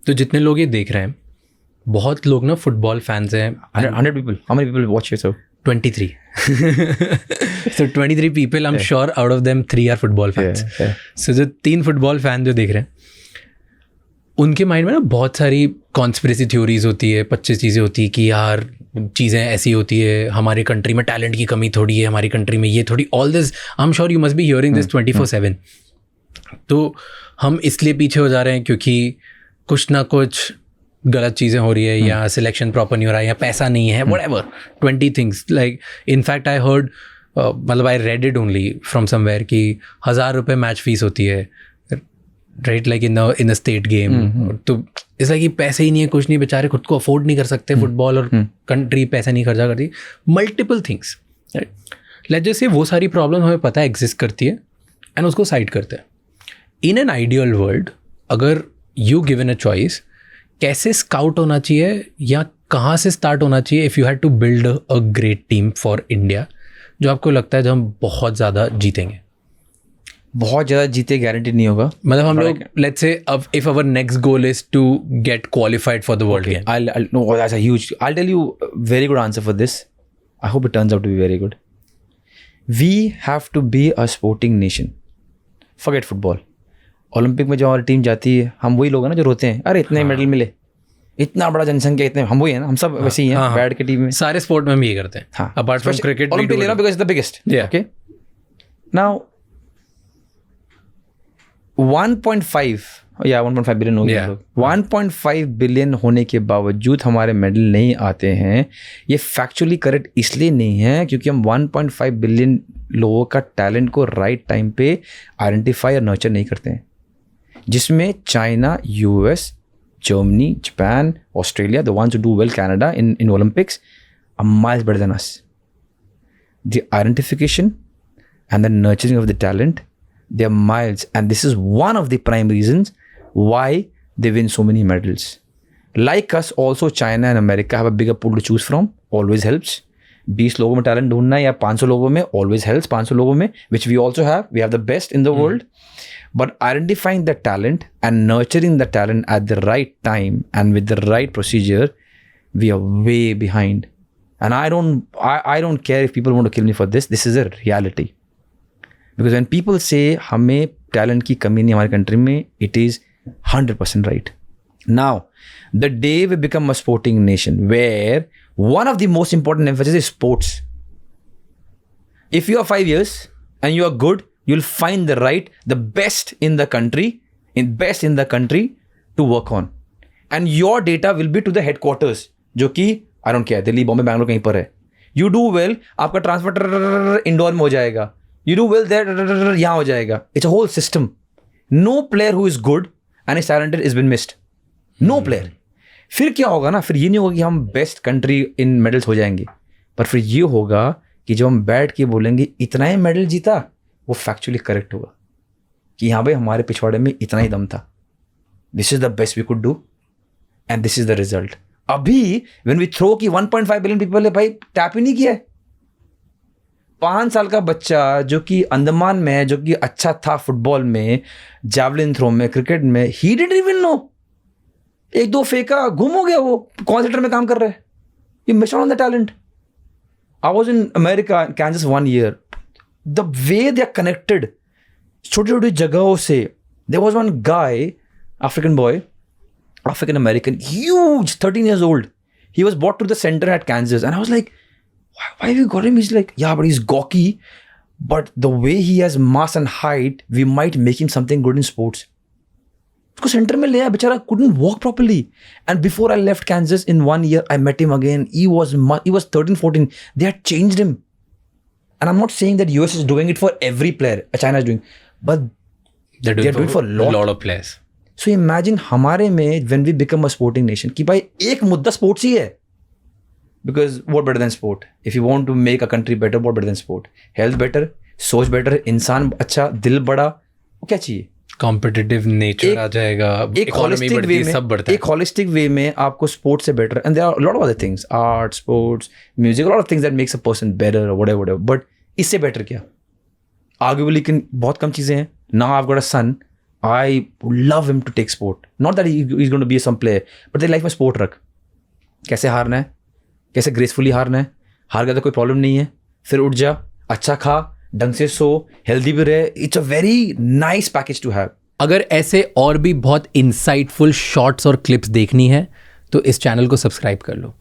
तो जितने लोग ये देख रहे हैं, बहुत लोग ना फुटबॉल फैंस हैं. 100 people. How many people watch your show? 23. So 23 people, I'm sure out of them 3 are football fans. So जो 3 फुटबॉल फैन जो देख रहे हैं, उनके माइंड में ना बहुत सारी कॉन्स्पिरेसी थ्योरीज होती है, 25 चीज़ें होती है कि यार चीज़ें ऐसी होती है, हमारे कंट्री में टैलेंट की कमी थोड़ी है, हमारी कंट्री में ये थोड़ी, all this I am sure you must be hearing this 24/7. तो हम इसलिए पीछे हो जा रहे हैं क्योंकि कुछ ना कुछ गलत चीज़ें हो रही है, या सिलेक्शन प्रॉपर नहीं हो रहा है, या पैसा नहीं है, whatever 20 things. Like in fact I heard, मतलब I read it only from somewhere कि 1,000 रुपये मैच फीस होती है, right, like in the state game. तो इस लाइक कि पैसे ही नहीं है, कुछ नहीं, बेचारे खुद को अफोर्ड नहीं कर सकते फुटबॉल, और कंट्री पैसा नहीं खर्चा करती. Multiple things, let's just say वो सारी प्रॉब्लम हमें पता है एग्जिस्ट करती है, एंड उसको साइड करते हैं. इन एन आइडियल वर्ल्ड, अगर यू गिवन अ चॉइस, कैसे स्काउट होना चाहिए या कहाँ से स्टार्ट होना चाहिए if you had to build a great team for India, जो आपको लगता है जब हम बहुत ज़्यादा जीतेंगे? बहुत ज़्यादा जीते गारंटी नहीं होगा. मतलब हम लोग लेट्स से अब if our next goal is to get qualified for the world game. No, that's a huge. I'll tell you a very good answer for this. I hope it turns out to be very good. We have to be a sporting nation. Forget football. Olympic में जो हमारी team जाती है, हम वही लोग हैं ना जो रोते हैं, अरे इतने मेडल मिले, इतना बड़ा जनसंख्या, इतने, हम वही है ना, हम सब वैसे ही हैं. बैठ के टीम में सारे स्पोर्ट में भी ये करते हैं. हाँ, अपार्ट फ्रॉम क्रिकेट, ओलंपिक ले रहा because it's the biggest. Okay, now 1.5 billion हो गया. 1.5 बिलियन होने के बावजूद हमारे मेडल नहीं आते हैं. ये फैक्चुअली करेक्ट इसलिए नहीं है क्योंकि हम 1.5 बिलियन लोगों का टैलेंट को राइट टाइम पे आइडेंटिफाई और नर्चर नहीं करते हैं, जिसमें China, US, Germany, Japan, Australia, the ones who do well, Canada in Olympics are miles better than us. The identification and the nurturing of the talent, they are miles, and this is one of the prime reasons why they win so many medals. Like us also, China and America have a bigger pool to choose from, always helps. 20 लोगों में talent ढूंढना या 500 लोगों में, always helps. 500 लोगों में, which we also have, we have the best in the world. But identifying the talent and nurturing the talent at the right time and with the right procedure, we are way behind. And I don't care if people want to kill me for this. This is a reality. Because when people say हमें talent की कमी नहीं हमारी country में, it is 100% right. Now, the day we become a sporting nation, where one of the most important emphasis is sports. If you are 5 years and you are good, you'll find the best in the country to work on. And your data will be to the headquarters, जो कि I don't care, Delhi, Bombay, Bangalore कहीं पर है. You do well, आपका transfer indoor में हो जाएगा. You do well there, यहाँ हो जाएगा. It's a whole system. No player who is good and is talented has been missed. No player. फिर क्या होगा ना, फिर ये नहीं होगा कि हम बेस्ट कंट्री इन मेडल्स हो जाएंगे, पर फिर ये होगा कि जब हम बैठ के बोलेंगे इतना ही मेडल जीता, वो फैक्चुअली करेक्ट होगा कि हाँ भाई हमारे पिछवाड़े में इतना ही दम था. This is the best we could do and this is the result. अभी व्हेन वी थ्रो कि 1.5 बिलियन पीपल है, भाई टैप ही नहीं किया है. 5 साल का बच्चा जो कि अंडमान में है, जो कि अच्छा था फुटबॉल में, जैवलिन थ्रो में, क्रिकेट में, ही डिडंट इवन नो. 1-2 फेंका, गुम हो गया, वो कौन सेक्टर में काम कर रहा है. You miss out on the talent. I was in America, Kansas 1 year. The way they are connected छोटी छोटी जगहों से. There was one guy, African boy, African American, huge, 13 years old. He was brought to the center at Kansas, and I was like, why have you got him? He's like, yeah, but he's gawky, but the way he has mass and height, we might make him something good in sports. उसको centre में ले आया, बेचारा couldn't walk properly. And before I left Kansas, in 1 year, I met him again. He was 13, 14. They had changed him. And I'm not saying that US is doing it for every player, China is doing, but they're doing it for a lot of players. So imagine हमारे में when we become a sporting nation कि भाई एक मुद्दा sports ही है. Because what better than sport? If you want to make a country better, what better than sport? Health better, सोच better, इंसान अच्छा, दिल बड़ा, वो क्या चाहिए? Competitive nature आ जाएगा, economy बढ़ती है, सब बढ़ता है. एक holistic way में आपको sport से better, and there are a lot of other things, art, sports, music, a lot of things that makes a person better or whatever. But इससे better क्या? Arguably बहुत कम चीज़ें हैं. Now I've got a son. I would love him to take sport. Not that he's going to be some player, but तेरी life में sport रख. कैसे हारना है, कैसे ग्रेसफुली हारना है, हार गया तो कोई प्रॉब्लम नहीं है, फिर उठ जा, अच्छा खा, ढंग से सो, हेल्दी भी रहे. It's a very nice package to have. अगर ऐसे और भी बहुत इंसाइटफुल शॉर्ट्स और क्लिप्स देखनी है तो इस चैनल को सब्सक्राइब कर लो.